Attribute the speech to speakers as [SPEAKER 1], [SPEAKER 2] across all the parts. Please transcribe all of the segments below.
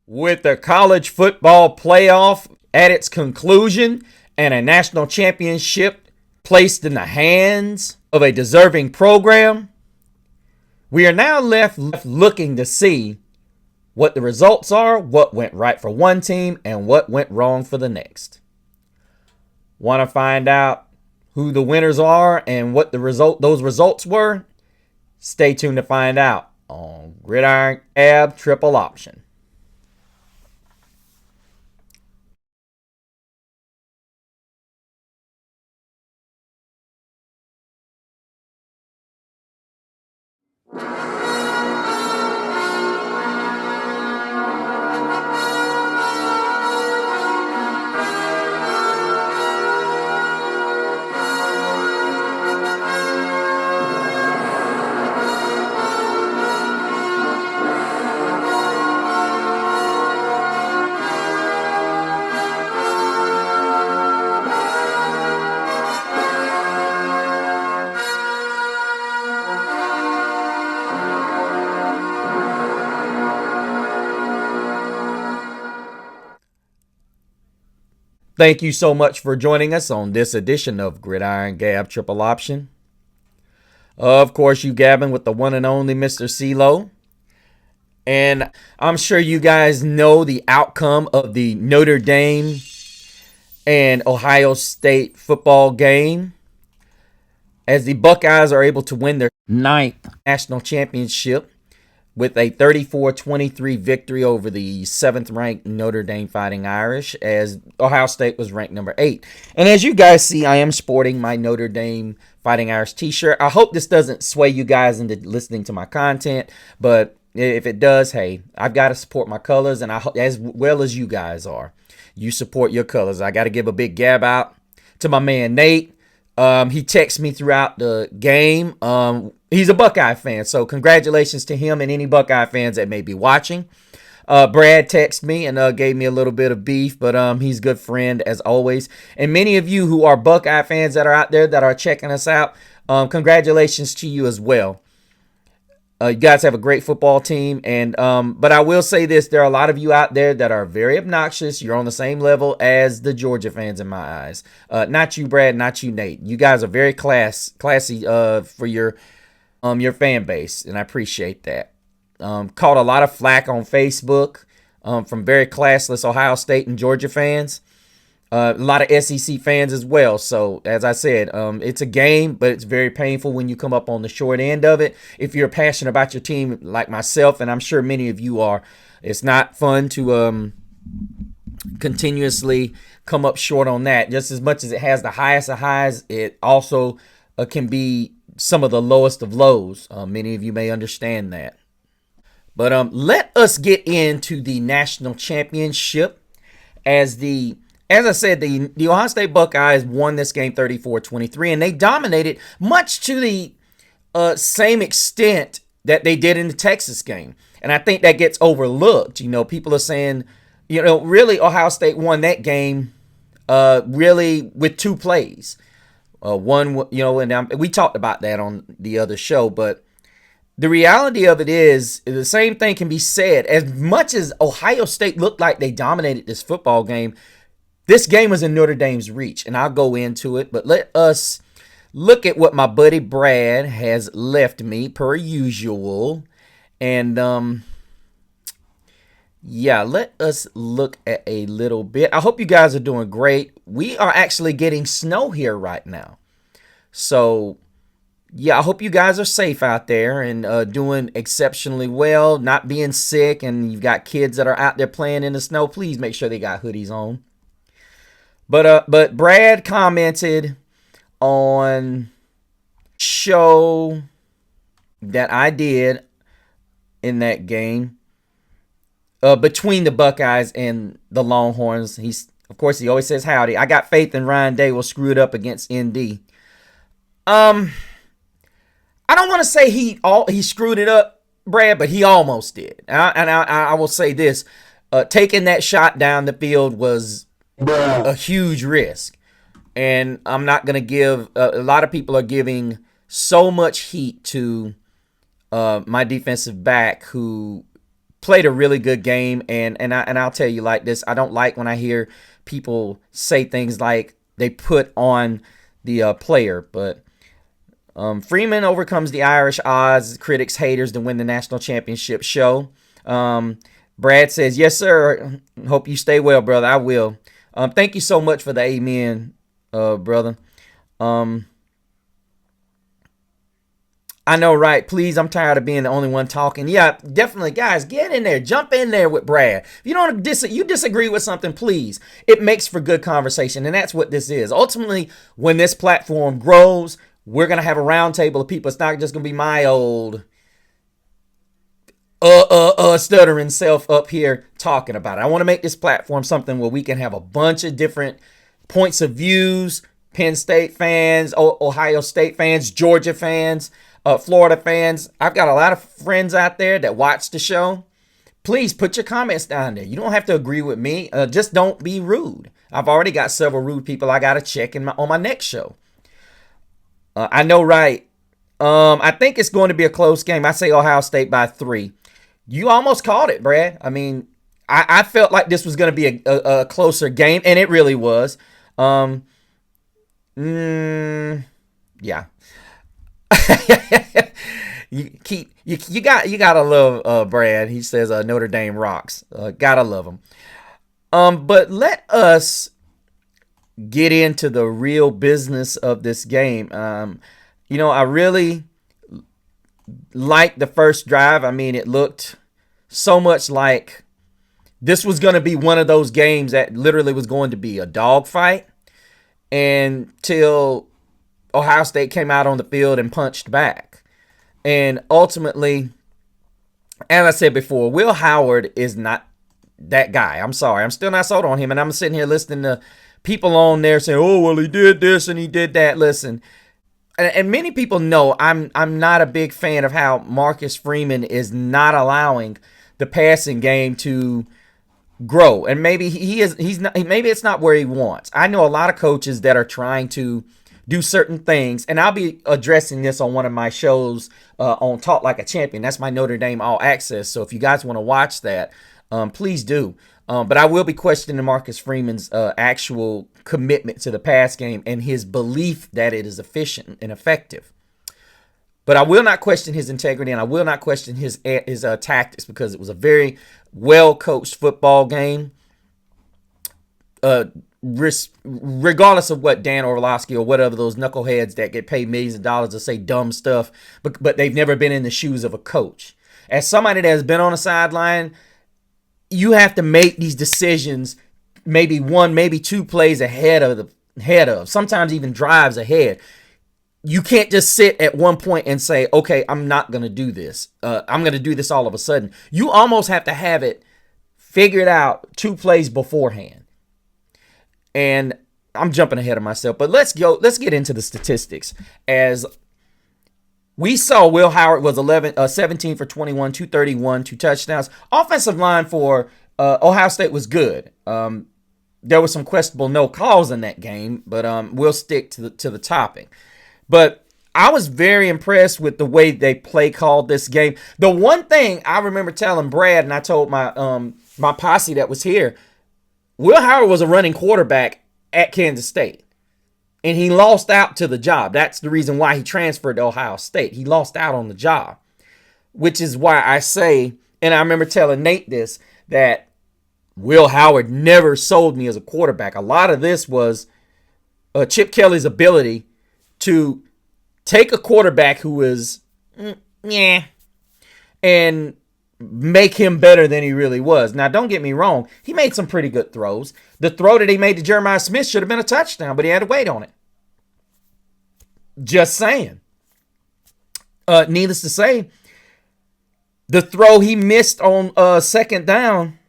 [SPEAKER 1] With the college football playoff at its conclusion and a national championship placed in the hands of a deserving program, we are now left looking to see what the results are, what went right for one team, and what went wrong for the next. Want to find out who the winners are and what those results were? Stay tuned to find out on Gridiron Gab Triple Option. Thank you so much for joining us on this edition of Gridiron Gab Triple Option. Of course, you gabbing with the one and only Mr. CeeLo. And I'm sure you guys know the outcome of the Notre Dame and Ohio State football game, as the Buckeyes are able to win their ninth national championship with a 34-23 victory over the 7th-ranked Notre Dame Fighting Irish, as Ohio State was ranked number 8. And as you guys see, I am sporting my Notre Dame Fighting Irish t-shirt. I hope this doesn't sway you guys into listening to my content, but if it does, hey, I've got to support my colors, and I hope as well as you guys are. You support your colors. I got to give a big gab out to my man Nate. He texts me throughout the game. He's a Buckeye fan, so congratulations to him and any Buckeye fans that may be watching. Brad texted me and gave me a little bit of beef, but he's a good friend as always. And many of you who are Buckeye fans that are out there that are checking us out, congratulations to you as well. You guys have a great football team, and but I will say this: there are a lot of you out there that are very obnoxious. You're on the same level as the Georgia fans in my eyes. Not you, Brad. Not you, Nate. You guys are very classy for your fan base, and I appreciate that. Caught a lot of flack on Facebook from very classless Ohio State and Georgia fans. A lot of SEC fans as well. So, as I said, it's a game, but it's very painful when you come up on the short end of it. If you're passionate about your team like myself, and I'm sure many of you are, it's not fun to continuously come up short on that. Just as much as it has the highest of highs, it also can be some of the lowest of lows. Many of you may understand that. But let us get into the national championship. As I said, the Ohio State Buckeyes won this game 34-23, and they dominated much to the same extent that they did in the Texas game. And I think that gets overlooked. You know, people are saying, really Ohio State won that game really with 2 plays. One, and we talked about that on the other show, but the reality of it is the same thing can be said. As much as Ohio State looked like they dominated this football game, this game was in Notre Dame's reach, and I'll go into it, but let us look at what my buddy Brad has left me, per usual. And, let us look at a little bit. I hope you guys are doing great. We are actually getting snow here right now. So, I hope you guys are safe out there and doing exceptionally well, not being sick, and you've got kids that are out there playing in the snow. Please make sure they got hoodies on. But Brad commented on show that I did in that game between the Buckeyes and the Longhorns. Of course, he always says howdy. I got faith in Ryan Day will screw it up against ND. I don't want to say he screwed it up, Brad, but he almost did. And I will say this: taking that shot down the field was a huge risk. And I'm not going to give, a lot of people are giving so much heat to my defensive back who played a really good game, and I'll tell you like this: I don't like when I hear people say things like they put on the player, but Freeman overcomes the Irish odds, critics, haters to win the national championship show. Brad says, "Yes, sir. Hope you stay well, brother. I will." Thank you so much for the amen, brother. I know, right? Please, I'm tired of being the only one talking. Yeah, definitely, guys, get in there, jump in there with Brad. If you don't you disagree with something, please. It makes for good conversation, and that's what this is. Ultimately, when this platform grows, we're gonna have a round table of people. It's not just gonna be my old stuttering self up here talking about it. I want to make this platform something where we can have a bunch of different points of views. Penn State fans, Ohio State fans, Georgia fans, Florida fans. I've got a lot of friends out there that watch the show. Please put your comments down there. You don't have to agree with me. Just don't be rude. I've already got several rude people I got to check on my next show. I know, right? I think it's going to be a close game. I say Ohio State by 3. You almost called it, Brad. I mean, I felt like this was going to be a closer game, and it really was. Yeah. you gotta love Brad. He says Notre Dame rocks. Gotta love him. But let us get into the real business of this game. I really liked the first drive. I mean, it looked so much like this was going to be one of those games that literally was going to be a dogfight until Ohio State came out on the field and punched back. And ultimately, as I said before, Will Howard is not that guy. I'm sorry. I'm still not sold on him. And I'm sitting here listening to people on there saying, oh, well, he did this and he did that. Listen, and many people know I'm not a big fan of how Marcus Freeman is not allowing the passing game to grow. And maybe maybe it's not where he wants. I know a lot of coaches that are trying to do certain things, and I'll be addressing this on one of my shows on Talk Like a Champion. That's my Notre Dame All Access. So if you guys want to watch that, please do. But I will be questioning Marcus Freeman's actual commitment to the pass game and his belief that it is efficient and effective. But I will not question his integrity, and I will not question his tactics, because it was a very well-coached football game. Regardless of what Dan Orlovsky or whatever those knuckleheads that get paid millions of dollars to say dumb stuff, but they've never been in the shoes of a coach. As somebody that has been on the sideline, you have to make these decisions maybe 1, maybe 2 plays ahead of, sometimes even drives ahead. You can't just sit at one point and say, okay, I'm not going to do this. I'm going to do this all of a sudden. You almost have to have it figured out 2 plays beforehand. And I'm jumping ahead of myself, but let's get into the statistics. As we saw, Will Howard was 17 for 21, 231, 2 touchdowns. Offensive line for Ohio State was good. There was some questionable no calls in that game, but we'll stick to the topic. But I was very impressed with the way they play called this game. The one thing I remember telling Brad, and I told my posse that was here, Will Howard was a running quarterback at Kansas State, and he lost out to the job. That's the reason why he transferred to Ohio State. He lost out on the job, which is why I say, and I remember telling Nate this, that Will Howard never sold me as a quarterback. A lot of this was Chip Kelly's ability to take a quarterback who is, and make him better than he really was. Now, don't get me wrong. He made some pretty good throws. The throw that he made to Jeremiah Smith should have been a touchdown, but he had to wait on it. Just saying. Needless to say, the throw he missed on second down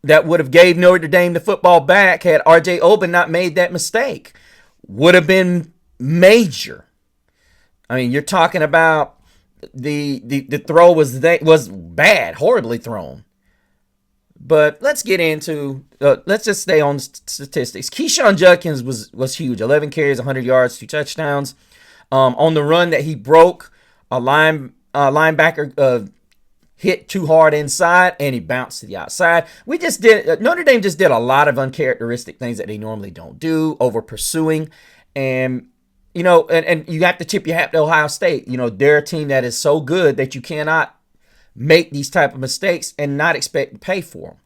[SPEAKER 1] that would have gave Notre Dame the football back had R.J. Oben not made that mistake would have been major. I mean, you're talking about the throw was bad, horribly thrown. But let's get into let's just stay on statistics. Keyshawn Judkins was huge. 11 carries, 100 yards, 2 touchdowns. On the run that he broke, a linebacker hit too hard inside and he bounced to the outside. Notre Dame just did a lot of uncharacteristic things that they normally don't do, over pursuing. And, and you have to tip your hat to Ohio State. They're a team that is so good that you cannot make these type of mistakes and not expect to pay for them.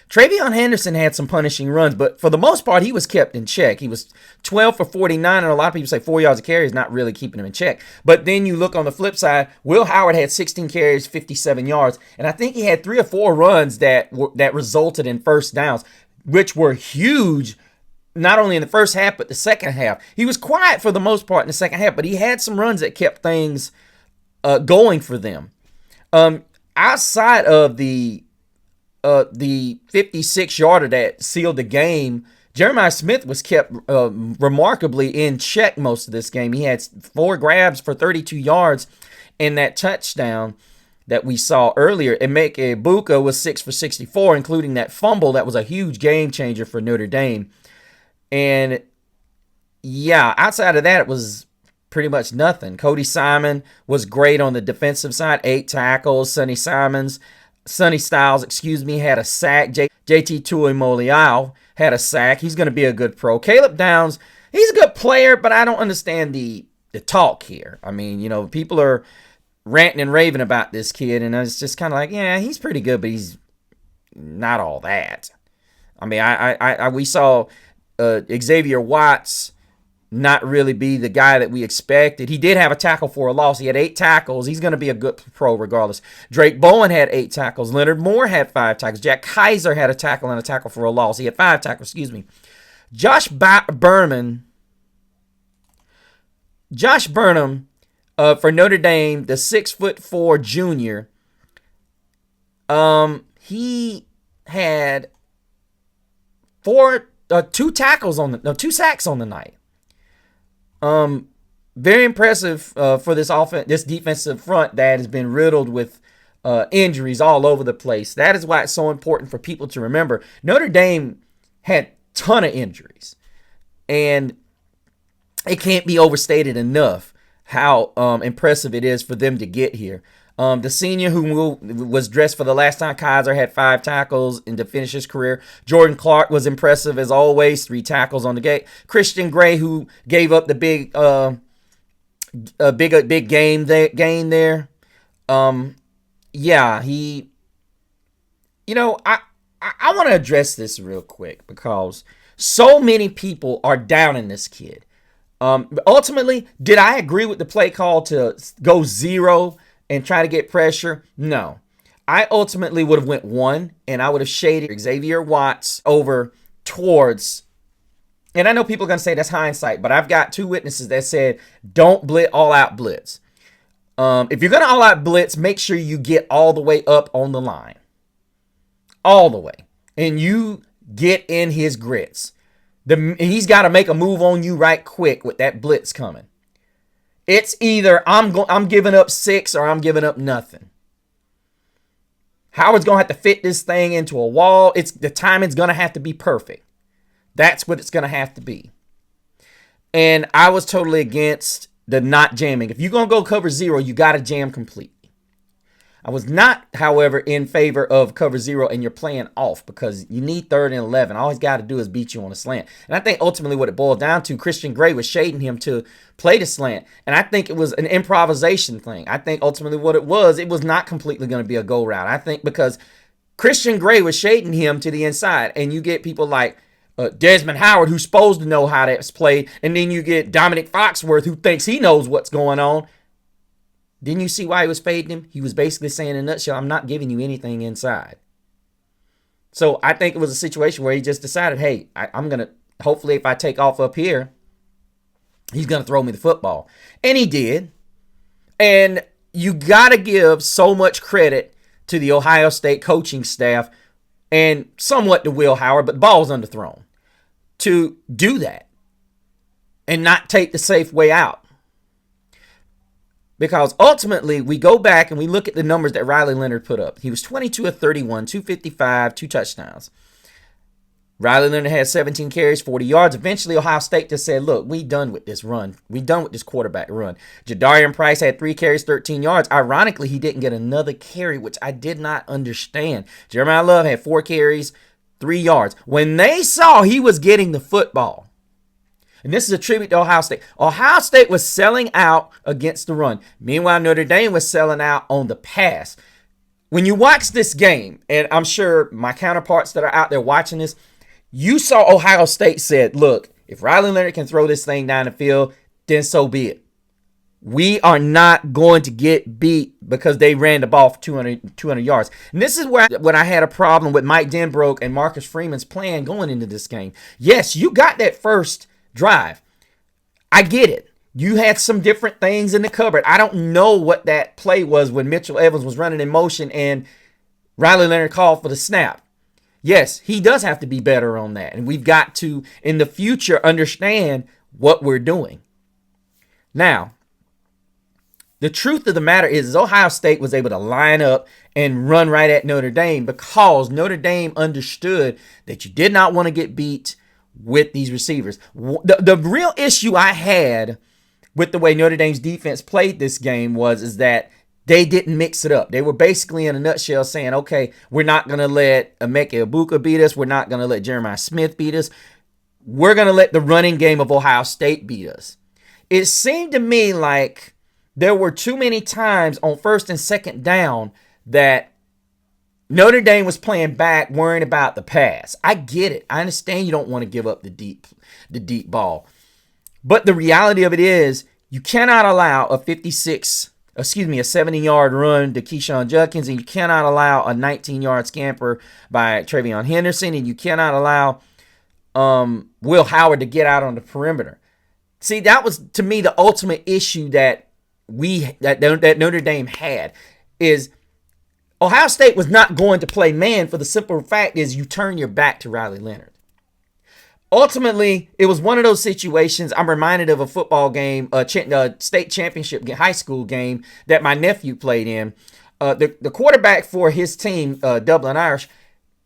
[SPEAKER 1] Travion Henderson had some punishing runs, but for the most part, he was kept in check. He was 12 for 49, and a lot of people say 4 yards a carry is not really keeping him in check. But then you look on the flip side, Will Howard had 16 carries, 57 yards, and I think he had 3 or 4 runs that resulted in first downs, which were huge, not only in the first half, but the second half. He was quiet for the most part in the second half, but he had some runs that kept things going for them. Outside of the 56-yarder that sealed the game, Jeremiah Smith was kept remarkably in check most of this game. He had 4 grabs for 32 yards in that touchdown that we saw earlier. Emeka Egbuka was 6 for 64, including that fumble that was a huge game changer for Notre Dame. And yeah, outside of that, it was pretty much nothing. Cody Simon was great on the defensive side, 8 tackles. Sonny Styles, had a sack. JT Tuimoloau had a sack. He's going to be a good pro. Caleb Downs, he's a good player, but I don't understand the talk here. I mean, people are ranting and raving about this kid, and it's just kind of like, yeah, he's pretty good, but he's not all that. I mean, we saw Xavier Watts not really be the guy that we expected. He did have a tackle for a loss. He had 8 tackles. He's going to be a good pro regardless. Drake Bowen had 8 tackles. Leonard Moore had 5 tackles. Jack Kaiser had a tackle and a tackle for a loss. He had 5 tackles, Josh Burnham for Notre Dame, the 6'4" junior, he had 2 sacks on the night. Very impressive for this defensive front that has been riddled with injuries all over the place. That is why it's so important for people to remember. Notre Dame had a ton of injuries, and it can't be overstated enough how impressive it is for them to get here. The senior who was dressed for the last time, Kaiser, had 5 tackles to finish his career. Jordan Clark was impressive as always, 3 tackles on the gate. Christian Gray, who gave up the big gain there. I want to address this real quick because so many people are down in this kid. Ultimately, did I agree with the play call to go 0 and try to get pressure? No. I ultimately would have went 1, and I would have shaded Xavier Watts over towards, and I know people are going to say that's hindsight, but I've got 2 witnesses that said don't all-out blitz. If you're going to all-out blitz, make sure you get all the way up on the line. All the way. And you get in his grits. He's got to make a move on you right quick with that blitz coming. It's either I'm giving up 6 or I'm giving up nothing. Howard's going to have to fit this thing into a wall. The timing's going to have to be perfect. That's what it's going to have to be. And I was totally against the not jamming. If you're going to go cover 0, you got to jam completely. I was not, however, in favor of cover 0 and you're playing off because you need 3rd and 11. All he's got to do is beat you on a slant. And I think ultimately what it boiled down to, Christian Gray was shading him to play the slant. And I think it was an improvisation thing. I think ultimately what it was not completely going to be a go route. I think because Christian Gray was shading him to the inside, and you get people like Desmond Howard, who's supposed to know how that's played, and then you get Dominic Foxworth, who thinks he knows what's going on. Didn't you see why he was fading him? He was basically saying in a nutshell, I'm not giving you anything inside. So I think it was a situation where he just decided, hey, I'm going to, hopefully if I take off up here, he's going to throw me the football. And he did. And you got to give so much credit to the Ohio State coaching staff and somewhat to Will Howard, but the ball's underthrown, to do that and not take the safe way out. Because ultimately, we go back and we look at the numbers that Riley Leonard put up. He was 22 of 31, 255, 2 touchdowns. Riley Leonard had 17 carries, 40 yards. Eventually, Ohio State just said, look, we done with this run. We done with this quarterback run. Jadarian Price had 3 carries, 13 yards. Ironically, he didn't get another carry, which I did not understand. Jeremiah Love had 4 carries, 3 yards. When they saw he was getting the football, and this is a tribute to Ohio State. Ohio State was selling out against the run. Meanwhile, Notre Dame was selling out on the pass. When you watch this game, and I'm sure my counterparts that are out there watching this, you saw Ohio State said, look, if Riley Leonard can throw this thing down the field, then so be it. We are not going to get beat because they ran the ball for 200 yards. And this is where when I had a problem with Mike Denbroke and Marcus Freeman's plan going into this game. Yes, you got that first drive. I get it. You had some different things in the cupboard. I don't know what that play was when Mitchell Evans was running in motion and Riley Leonard called for the snap. Yes, he does have to be better on that. And we've got to, in the future, understand what we're doing. Now, the truth of the matter is Ohio State was able to line up and run right at Notre Dame because Notre Dame understood that you did not want to get beat with these receivers. The real issue I had with the way Notre Dame's defense played this game is that they didn't mix it up. They were basically, in a nutshell, saying, okay, we're not going to let Emeka Egbuka beat us. We're not going to let Jeremiah Smith beat us. We're going to let the running game of Ohio State beat us. It seemed to me like there were too many times on first and second down that Notre Dame was playing back, worrying about the pass. I get it. I understand you don't want to give up the deep ball. But the reality of it is you cannot allow a 70-yard run to Keyshawn Judkins, and you cannot allow a 19-yard scamper by Travion Henderson, and you cannot allow Will Howard to get out on the perimeter. See, that was, to me, the ultimate issue that Notre Dame had is Ohio State was not going to play man for the simple fact is you turn your back to Riley Leonard. Ultimately, it was one of those situations. I'm reminded of a football game, a state championship high school game that my nephew played in. The quarterback for his team, Dublin Irish,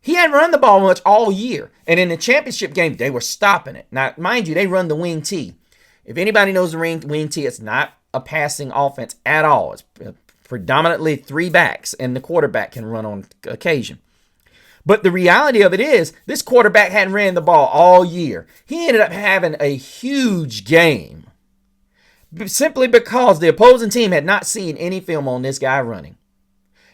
[SPEAKER 1] he hadn't run the ball much all year. And in the championship game, they were stopping it. Now, mind you, they run the wing T. If anybody knows the wing T, it's not a passing offense at all. It's predominantly 3 backs, and the quarterback can run on occasion. But the reality of it is this quarterback hadn't ran the ball all year. He ended up having a huge game simply because the opposing team had not seen any film on this guy running.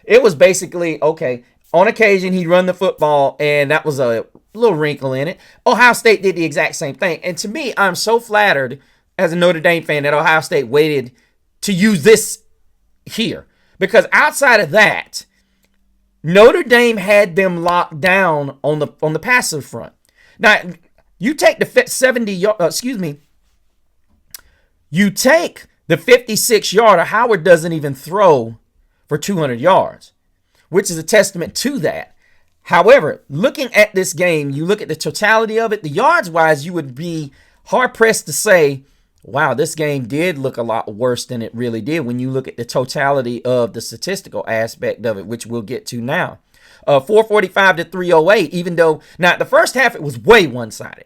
[SPEAKER 1] It was basically, okay, on occasion he'd run the football, and that was a little wrinkle in it. Ohio State did the exact same thing. And to me, I'm so flattered as a Notre Dame fan that Ohio State waited to use this here. Because outside of that, Notre Dame had them locked down on the passive front. Now, you take you take the 56-yarder. Howard doesn't even throw for 200 yards, which is a testament to that. However, looking at this game, you look at the totality of it, the yards-wise, you would be hard-pressed to say, wow, this game did look a lot worse than it really did when you look at the totality of the statistical aspect of it, which we'll get to now. 445 to 308, even though, now the first half, it was way one-sided.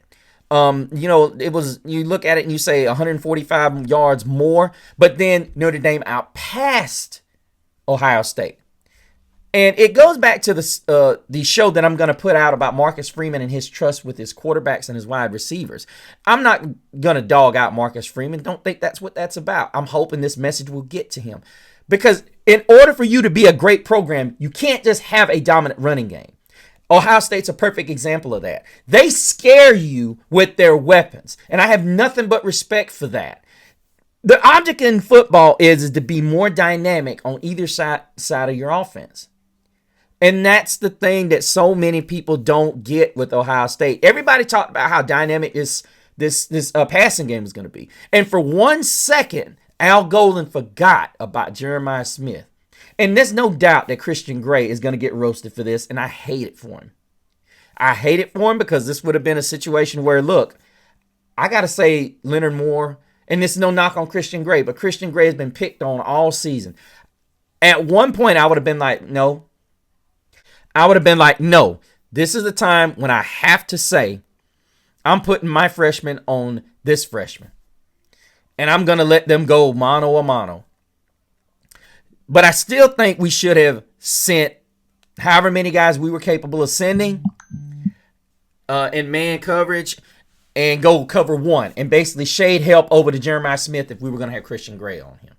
[SPEAKER 1] It was, you look at it and you say 145 yards more, but then Notre Dame outpassed Ohio State. And it goes back to the show that I'm going to put out about Marcus Freeman and his trust with his quarterbacks and his wide receivers. I'm not going to dog out Marcus Freeman. Don't think that's what that's about. I'm hoping this message will get to him. Because in order for you to be a great program, you can't just have a dominant running game. Ohio State's a perfect example of that. They scare you with their weapons. And I have nothing but respect for that. The object in football is to be more dynamic on either side of your offense. And that's the thing that so many people don't get with Ohio State. Everybody talked about how dynamic this passing game is going to be. And for 1 second, Al Golden forgot about Jeremiah Smith. And there's no doubt that Christian Gray is going to get roasted for this, and I hate it for him. I hate it for him because this would have been a situation where, look, I got to say Leonard Moore, and this is no knock on Christian Gray, but Christian Gray has been picked on all season. At one point, I would have been like, no. This is the time when I have to say, I'm putting my freshman on this freshman. And I'm going to let them go mano a mano. But I still think we should have sent however many guys we were capable of sending in man coverage and go cover one and basically shade help over to Jeremiah Smith if we were going to have Christian Gray on him.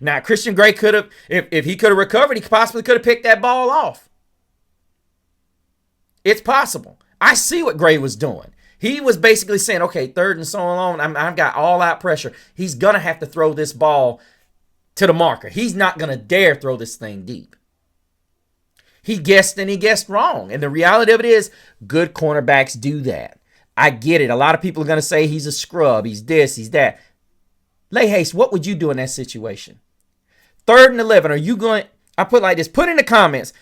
[SPEAKER 1] Now, Christian Gray could have, if he could have recovered, he possibly could have picked that ball off. It's possible. I see what Gray was doing. He was basically saying, okay, third and so on, I've got all out pressure. He's going to have to throw this ball to the marker. He's not going to dare throw this thing deep. He guessed and he guessed wrong. And the reality of it is, good cornerbacks do that. I get it. A lot of people are going to say he's a scrub. He's this, he's that. Lehace, what would you do in that situation? 3rd and 11, are you going, I put it like this, put in the comments,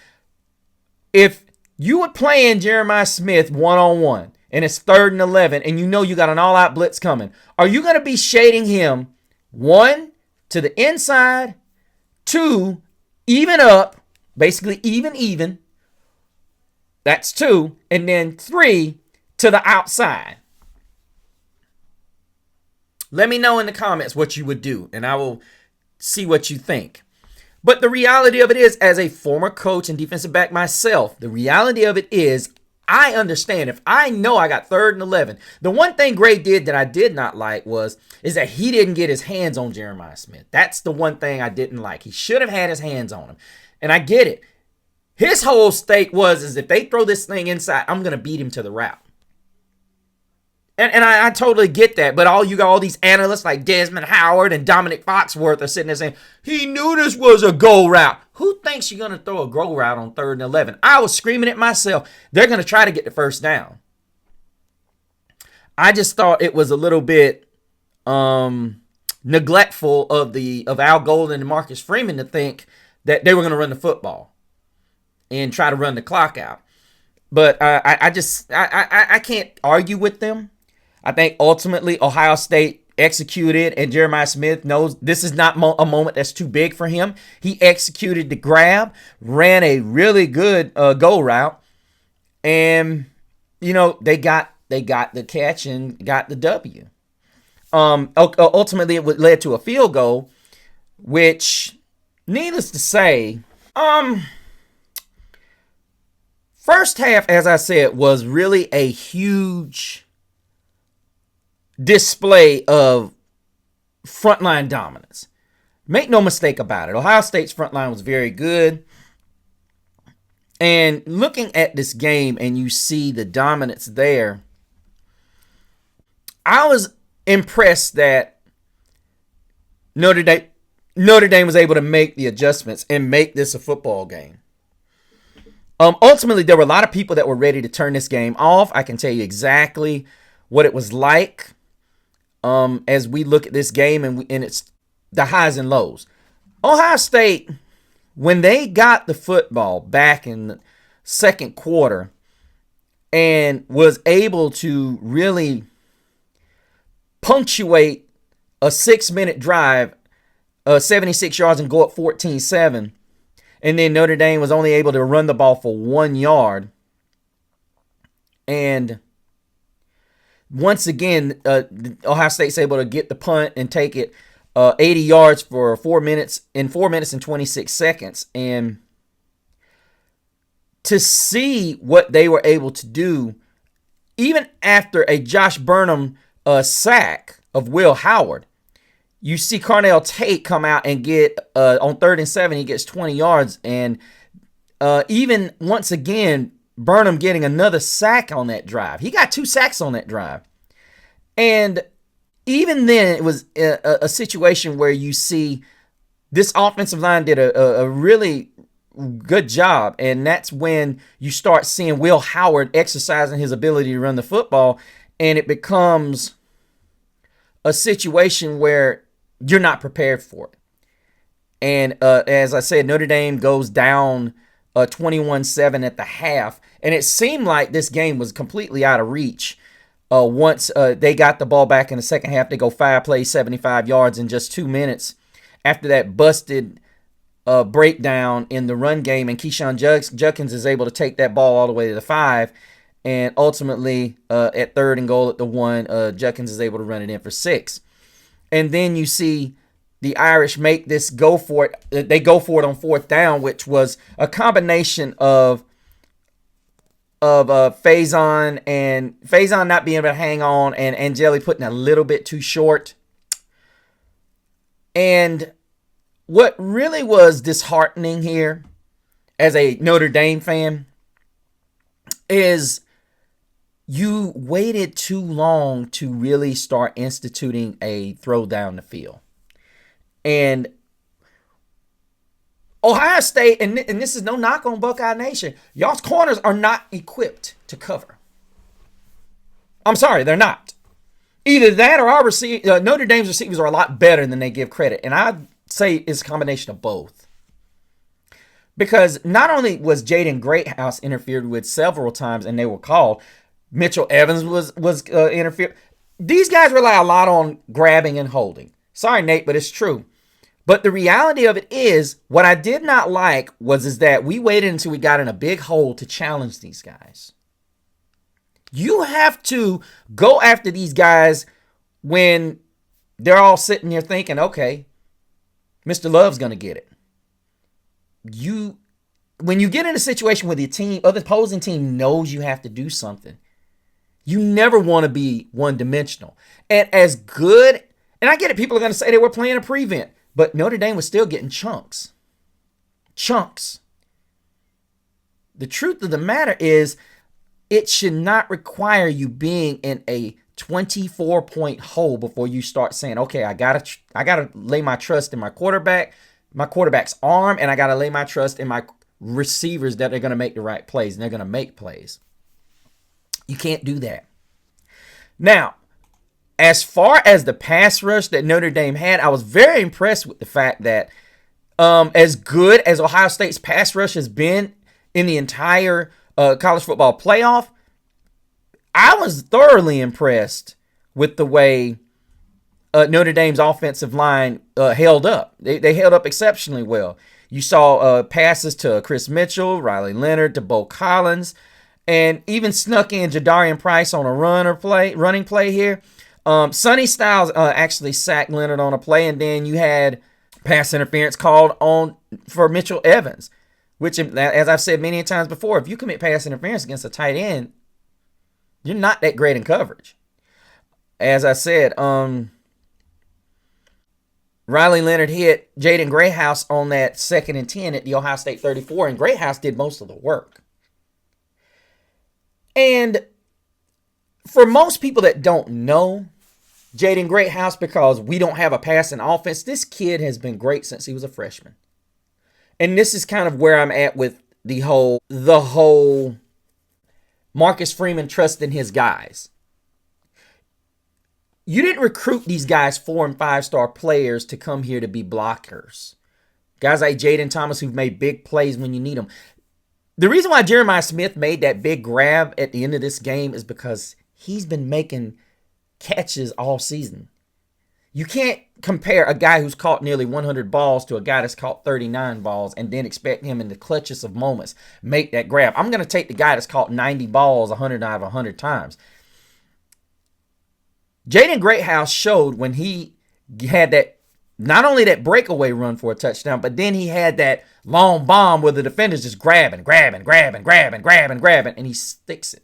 [SPEAKER 1] if you were playing Jeremiah Smith one-on-one, and it's 3rd and 11, and you know you got an all-out blitz coming, are you going to be shading him, 1, to the inside, 2, even up, basically even, that's 2, and then 3, to the outside? Let me know in the comments what you would do, and I will see what you think. But the reality of it is, as a former coach and defensive back myself, the reality of it is, I understand if I know I got 3rd and 11. The one thing Gray did that I did not like is that he didn't get his hands on Jeremiah Smith. That's the one thing I didn't like. He should have had his hands on him. And I get it. His whole stake is if they throw this thing inside, I'm going to beat him to the route. And I totally get that. But all these analysts like Desmond Howard and Dominic Foxworth are sitting there saying, he knew this was a go route. Who thinks you're going to throw a go route on 3rd and 11? I was screaming at myself. They're going to try to get the first down. I just thought it was a little bit neglectful of Al Golden and Marcus Freeman to think that they were going to run the football and try to run the clock out. But I can't argue with them. I think ultimately Ohio State executed, and Jeremiah Smith knows this is not a moment that's too big for him. He executed the grab, ran a really good go route, and they got the catch and got the W. Ultimately, it led to a field goal, which, needless to say, first half, as I said, was really a huge display of frontline dominance. Make no mistake about it. Ohio State's frontline was very good. And looking at this game and you see the dominance there, I was impressed that Notre Dame was able to make the adjustments and make this a football game. Ultimately, there were a lot of people that were ready to turn this game off. I can tell you exactly what it was like as we look at this game and it's the highs and lows. Ohio State, when they got the football back in the second quarter and was able to really punctuate a 6-minute drive, 76 yards, and go up 14-7, and then Notre Dame was only able to run the ball for 1 yard. And once again, Ohio State's able to get the punt and take it 80 yards for 4 minutes and 26 seconds. And to see what they were able to do, even after a Josh Burnham sack of Will Howard, you see Carnell Tate come out and get on 3rd and 7, he gets 20 yards. And even once again, Burnham getting another sack on that drive. He got 2 sacks on that drive. And even then, it was a situation where you see this offensive line did a really good job. And that's when you start seeing Will Howard exercising his ability to run the football. And it becomes a situation where you're not prepared for it. And as I said, Notre Dame goes down 21-7 at the half. And it seemed like this game was completely out of reach. Once they got the ball back in the second half, they go 5 plays, 75 yards in just 2 minutes. After that busted breakdown in the run game, and Keyshawn Judkins is able to take that ball all the way to the 5, and ultimately at 3rd and goal at the 1, Judkins is able to run it in for 6. And then you see the Irish make this go for it. They go for it on 4th down, which was a combination of Faison not being able to hang on, and Angeli putting a little bit too short. And what really was disheartening here as a Notre Dame fan is you waited too long to really start instituting a throw down the field. And Ohio State, and this is no knock on Buckeye Nation, y'all's corners are not equipped to cover. I'm sorry, they're not. Either that or our Notre Dame's receivers are a lot better than they give credit. And I'd say it's a combination of both. Because not only was Jaden Greathouse interfered with several times and they were called, Mitchell Evans was interfered. These guys rely a lot on grabbing and holding. Sorry, Nate, but it's true. But the reality of it is, what I did not like is that we waited until we got in a big hole to challenge these guys. You have to go after these guys when they're all sitting there thinking, okay, Mr. Love's going to get it. When you get in a situation where the opposing team knows you have to do something, you never want to be one-dimensional. And as good, and I get it, people are going to say they were playing a prevent, but Notre Dame was still getting chunks. Chunks. The truth of the matter is, it should not require you being in a 24-point hole before you start saying, okay, I gotta lay my trust in my quarterback's arm, and I gotta lay my trust in my receivers that are gonna make the right plays, and they're gonna make plays. You can't do that. Now, as far as the pass rush that Notre Dame had, I was very impressed with the fact that as good as Ohio State's pass rush has been in the entire college football playoff, I was thoroughly impressed with the way Notre Dame's offensive line held up. They held up exceptionally well. You saw passes to Chris Mitchell, Riley Leonard, to Bo Collins, and even snuck in Jadarian Price on a running play here. Sonny Styles actually sacked Leonard on a play, and then you had pass interference called on for Mitchell Evans, which, as I've said many times before, if you commit pass interference against a tight end, you're not that great in coverage. As I said, Riley Leonard hit Jaden Greathouse on that 2nd and 10 at the Ohio State 34, and Greathouse did most of the work. And for most people that don't know Jaden Greathouse, because we don't have a passing offense, this kid has been great since he was a freshman. And this is kind of where I'm at with the whole Marcus Freeman trusting his guys. You didn't recruit these guys 4- and 5-star players to come here to be blockers. Guys like Jaden Thomas who've made big plays when you need them. The reason why Jeremiah Smith made that big grab at the end of this game is because he's been making catches all season. You can't compare a guy who's caught nearly 100 balls to a guy that's caught 39 balls and then expect him in the clutchest of moments make that grab. I'm going to take the guy that's caught 90 balls 100 out of 100 times. Jaden Greathouse showed when he had that, not only that breakaway run for a touchdown, but then he had that long bomb where the defender's just grabbing, and he sticks it.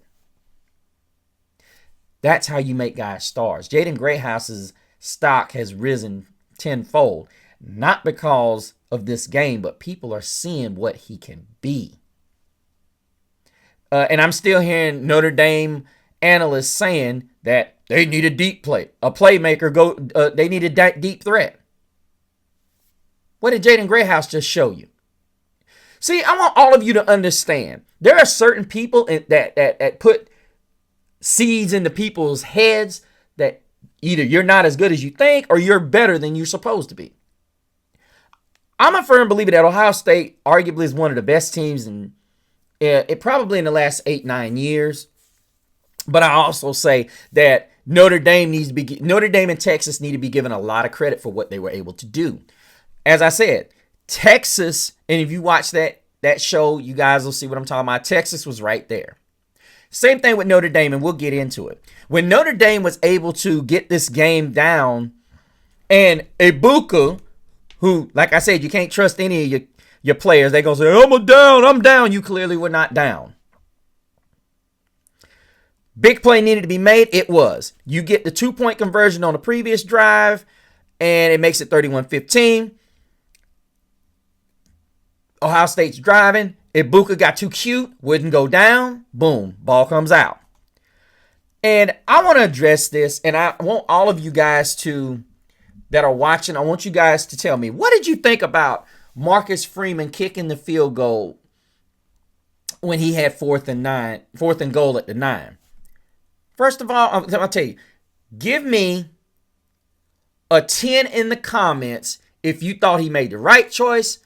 [SPEAKER 1] That's how you make guys stars. Jaden Greathouse's stock has risen tenfold, not because of this game, but people are seeing what he can be. And I'm still hearing Notre Dame analysts saying that they need a deep play, a playmaker. They need a deep threat. What did Jaden Greathouse just show you? See, I want all of you to understand. There are certain people that put seeds into people's heads that either you're not as good as you think or you're better than you're supposed to be. I'm a firm believer that Ohio State arguably is one of the best teams in probably in the last 8-9 years. But I also say that Notre Dame and Texas need to be given a lot of credit for what they were able to do. As I said, Texas, and if you watch that show, you guys will see what I'm talking about. Texas was right there. Same thing with Notre Dame, and we'll get into it. When Notre Dame was able to get this game down, and Ibuka, who, like I said, you can't trust any of your players. They go say, I'm down. You clearly were not down. Big play needed to be made. It was. You get the 2-point conversion on the previous drive, and it makes it 31-15. Ohio State's driving. Ibuka got too cute, wouldn't go down. Boom, ball comes out. And I want to address this, and I want all of you guys that are watching, I want you guys to tell me, what did you think about Marcus Freeman kicking the field goal when he had 4th and goal at the 9? First of all, I'll tell you, give me a 10 in the comments if you thought he made the right choice,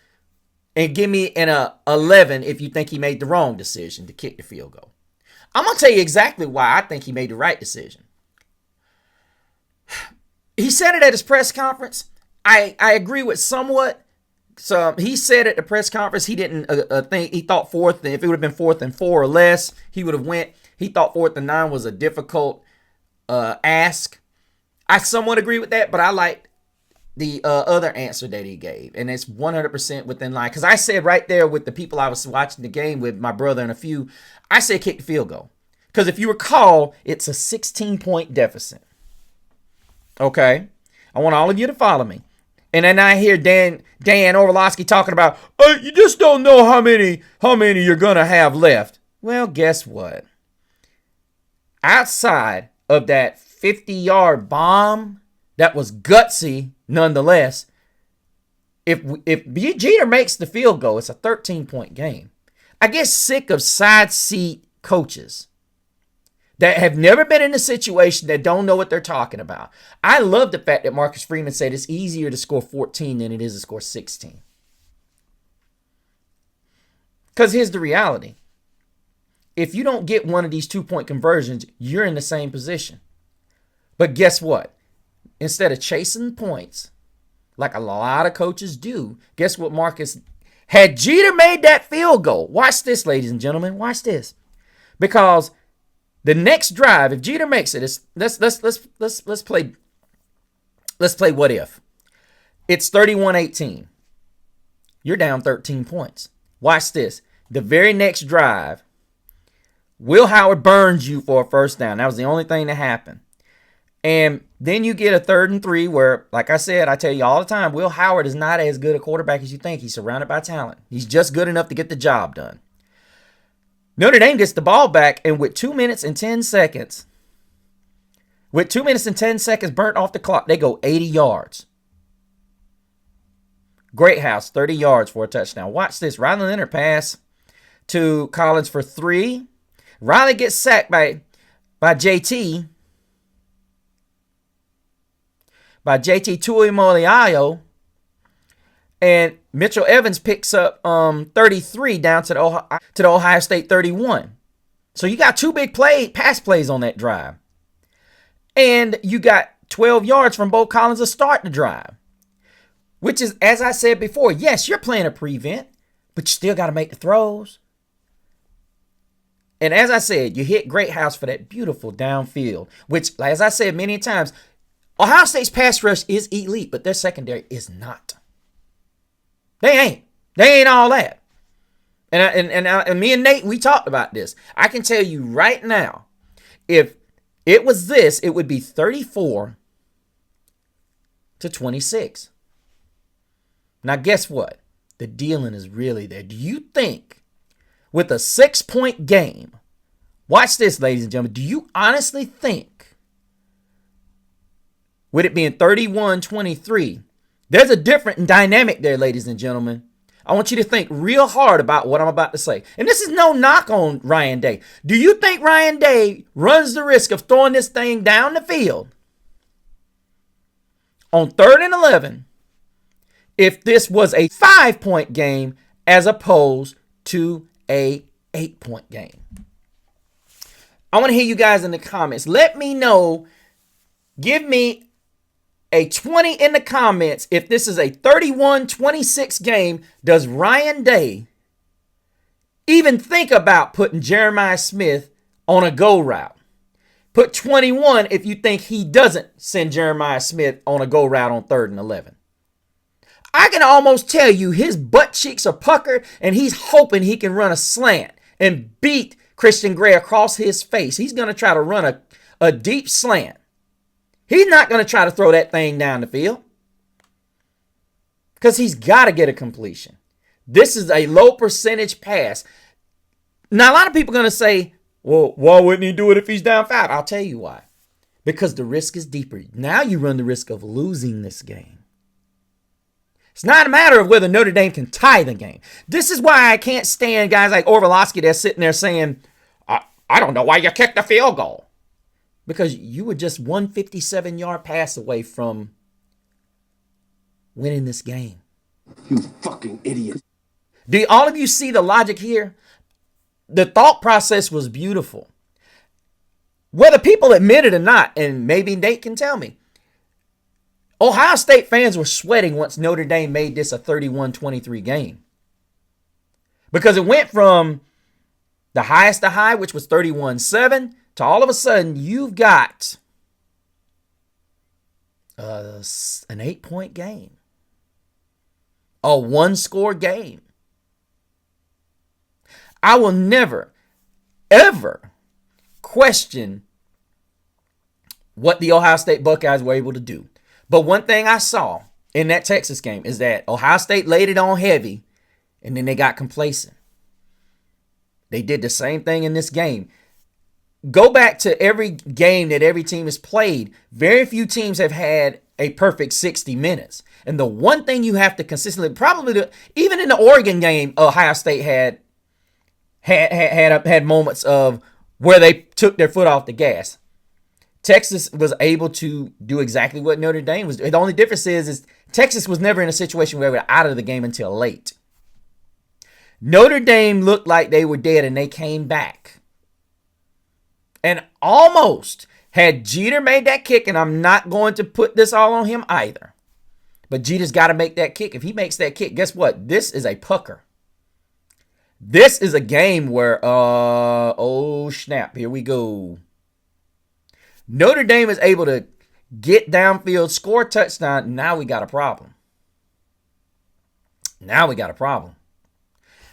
[SPEAKER 1] and give me an 11 if you think he made the wrong decision to kick the field goal. I'm going to tell you exactly why I think he made the right decision. He said it at his press conference. I agree with somewhat. So he said at the press conference he didn't think, he thought 4th, if it would have been 4th and 4 or less, he would have went. He thought 4th and 9 was a difficult ask. I somewhat agree with that, but I liked the other answer that he gave, and it's 100% within line. Because I said right there with the people I was watching the game with, my brother and a few, I said kick the field goal. Because if you recall, it's a 16-point deficit. Okay? I want all of you to follow me. And then I hear Dan Orlovsky talking about, you just don't know how many you're going to have left. Well, guess what? Outside of that 50-yard bomb that was gutsy, nonetheless, if Jeter makes the field goal, it's a 13-point game. I get sick of side seat coaches that have never been in a situation that don't know what they're talking about. I love the fact that Marcus Freeman said it's easier to score 14 than it is to score 16. Because here's the reality. If you don't get one of these 2-point conversions, you're in the same position. But guess what? Instead of chasing points, like a lot of coaches do, guess what Marcus, had Jeter made that field goal, watch this, ladies and gentlemen, watch this. Because the next drive, if Jeter makes it, let's play what if. It's 31-18. You're down 13 points. Watch this. The very next drive, Will Howard burns you for a first down. That was the only thing that happened. And then you get a 3rd and 3 where, like I said, I tell you all the time, Will Howard is not as good a quarterback as you think. He's surrounded by talent. He's just good enough to get the job done. Notre Dame gets the ball back, and with 2 minutes and 10 seconds, burnt off the clock, they go 80 yards. Greathouse, 30 yards for a touchdown. Watch this. Riley Leonard pass to Collins for 3. Riley gets sacked by JT. By JT Tuimoloau. And Mitchell Evans picks up 33 down to the Ohio State 31. So you got 2 big pass plays on that drive. And you got 12 yards from Bo Collins to start the drive. Which is, as I said before, yes, you're playing a prevent, but you still got to make the throws. And as I said, you hit Greathouse for that beautiful downfield, which, as I said many times, Ohio State's pass rush is elite, but their secondary is not. They ain't all that. And me and Nate, we talked about this. I can tell you right now, if it was this, it would be 34-26. Now, guess what? The dealing is really there. Do you think with a 6-point game, watch this, ladies and gentlemen, do you honestly think, with it being 31-23, there's a different dynamic there, ladies and gentlemen? I want you to think real hard about what I'm about to say. And this is no knock on Ryan Day. Do you think Ryan Day runs the risk of throwing this thing down the field on 3rd and 11 if this was a 5-point game as opposed to a 8-point game? I want to hear you guys in the comments. Let me know. Give me a 20 in the comments if this is a 31-26 game. Does Ryan Day even think about putting Jeremiah Smith on a go route? Put 21 if you think he doesn't send Jeremiah Smith on a go route on 3rd and 11. I can almost tell you his butt cheeks are puckered and he's hoping he can run a slant and beat Christian Gray across his face. He's going to try to run a deep slant. He's not going to try to throw that thing down the field because he's got to get a completion. This is a low percentage pass. Now, a lot of people are going to say, well, why wouldn't he do it if he's down 5? I'll tell you why. Because the risk is deeper. Now you run the risk of losing this game. It's not a matter of whether Notre Dame can tie the game. This is why I can't stand guys like Orvalowski that's sitting there saying, I don't know why you kicked the field goal. Because you were just 157-yard pass away from winning this game.
[SPEAKER 2] You fucking idiot.
[SPEAKER 1] Do all of you see the logic here? The thought process was beautiful. Whether people admit it or not, and maybe Nate can tell me, Ohio State fans were sweating once Notre Dame made this a 31-23 game. Because it went from the highest to high, which was 31-7, to all of a sudden you've got an 8-point game. A 1-score game. I will never, ever question what the Ohio State Buckeyes were able to do. But one thing I saw in that Texas game is that Ohio State laid it on heavy and then they got complacent. They did the same thing in this game. Go back to every game that every team has played. Very few teams have had a perfect 60 minutes. And the one thing you have to consistently, even in the Oregon game, Ohio State had moments of where they took their foot off the gas. Texas was able to do exactly what Notre Dame was doing. The only difference is Texas was never in a situation where they were out of the game until late. Notre Dame looked like they were dead and they came back. And almost had Jeter made that kick, and I'm not going to put this all on him either. But Jeter's got to make that kick. If he makes that kick, guess what? This is a pucker. This is a game where, oh snap, here we go. Notre Dame is able to get downfield, score a touchdown. Now we got a problem.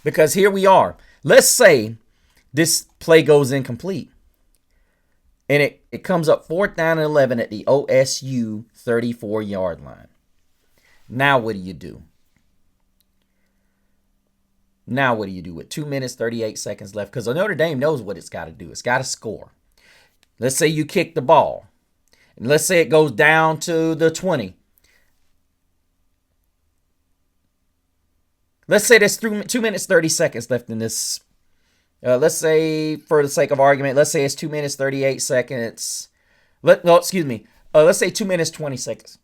[SPEAKER 1] Because here we are. Let's say this play goes incomplete. And it comes up 4th down and 11 at the OSU 34-yard line. Now what do you do? With 2 minutes, 38 seconds left? Because Notre Dame knows what it's got to do. It's got to score. Let's say you kick the ball. And let's say it goes down to the 20. Let's say there's 2 minutes, 30 seconds left in this. Let's say, for the sake of argument, let's say it's 2 minutes, 38 seconds. Let's say 2 minutes, 20 seconds.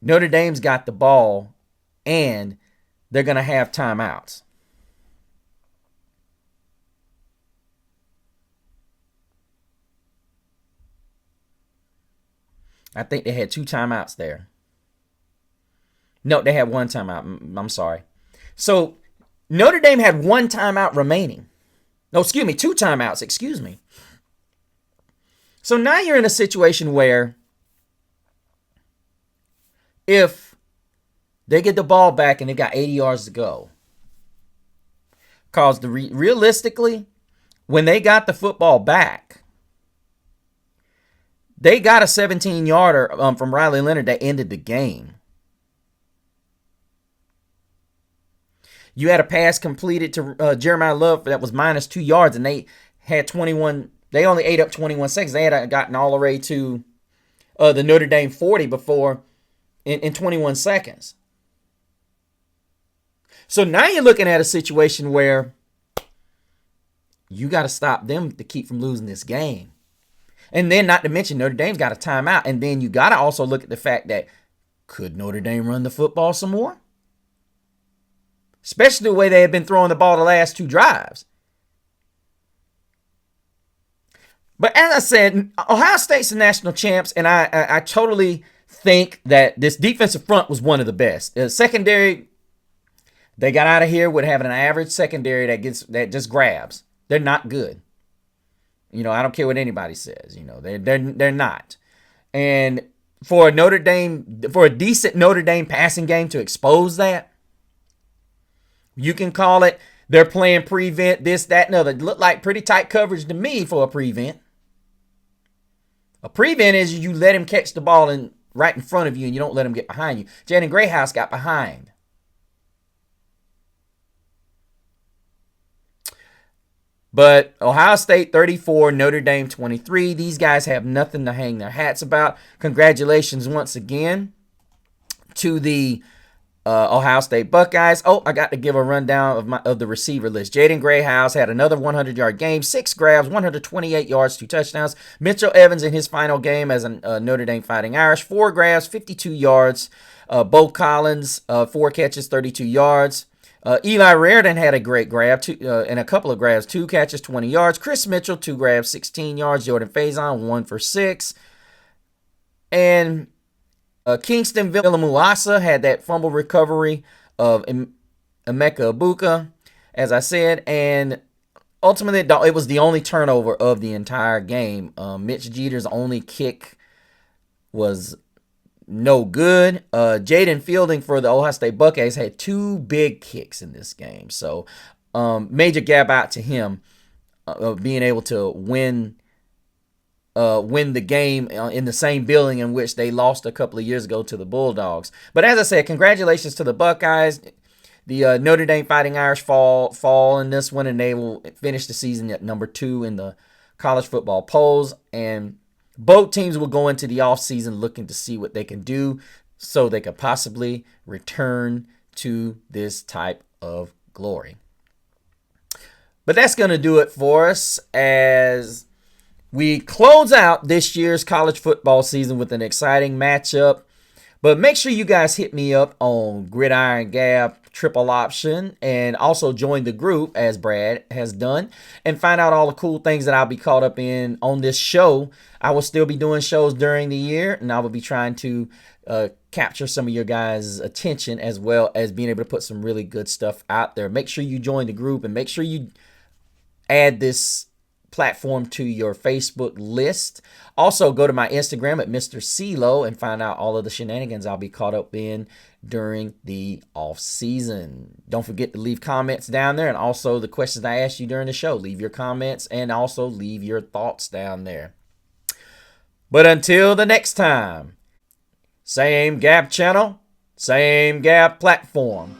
[SPEAKER 1] Notre Dame's got the ball, and they're going to have timeouts. I think they had 2 timeouts there. No, they had 1 timeout. I'm sorry. So Notre Dame had 1 timeout remaining. No, 2 timeouts. Excuse me. So now you're in a situation where if they get the ball back and they got 80 yards to go, because realistically, when they got the football back, they got a 17-yarder from Riley Leonard that ended the game. You had a pass completed to Jeremiah Love that was minus 2 yards, and they had 21. They only ate up 21 seconds. They had gotten all the way to the Notre Dame 40 before in 21 seconds. So now you're looking at a situation where you got to stop them to keep from losing this game. And then not to mention Notre Dame's got a timeout. And then you got to also look at the fact that could Notre Dame run the football some more? Especially the way they have been throwing the ball the last 2 drives. But as I said, Ohio State's the national champs, and I totally think that this defensive front was one of the best. Secondary, they got out of here with having an average secondary that just grabs. They're not good. I don't care what anybody says. They're not. And for a decent Notre Dame passing game to expose that, you can call it they're playing prevent, this, that, and other. It looked like pretty tight coverage to me for a prevent. A prevent is you let him catch the ball right in front of you and you don't let him get behind you. Jaden Grayhouse got behind. But Ohio State 34, Notre Dame 23. These guys have nothing to hang their hats about. Congratulations once again to the Ohio State Buckeyes. Oh, I got to give a rundown of the receiver list. Jaden Grayhouse had another 100-yard game, 6 grabs, 128 yards, 2 touchdowns. Mitchell Evans in his final game as a Notre Dame Fighting Irish, 4 grabs, 52 yards. Bo Collins, 4 catches, 32 yards. Eli Reardon had a great grab and a couple of grabs, 2 catches, 20 yards. Chris Mitchell, 2 grabs, 16 yards. Jordan Faison, 1 for 6. And Kingston Villamuasa had that fumble recovery of Emeka Ibuka, as I said, and ultimately it was the only turnover of the entire game. Mitch Jeter's only kick was no good. Jaden Fielding for the Ohio State Buckeyes had 2 big kicks in this game, so major gap out to him of being able to win the game in the same building in which they lost a couple of years ago to the Bulldogs. But as I said, congratulations to the Buckeyes. The Notre Dame Fighting Irish fall in this one, and they will finish the season at number 2 in the college football polls. And both teams will go into the offseason looking to see what they can do so they could possibly return to this type of glory. But that's going to do it for us as we close out this year's college football season with an exciting matchup. But make sure you guys hit me up on Gridiron Gab Triple Option and also join the group as Brad has done and find out all the cool things that I'll be caught up in on this show. I will still be doing shows during the year, and I will be trying to capture some of your guys' attention as well as being able to put some really good stuff out there. Make sure you join the group and make sure you add this platform to your Facebook list. Also, go to my Instagram at Mr. CeeLo and find out all of the shenanigans I'll be caught up in during the off season. Don't forget to leave comments down there, and also the questions I asked you during the show. Leave your comments and also leave your thoughts down there. But until the next time, same Gab channel, same Gab platform.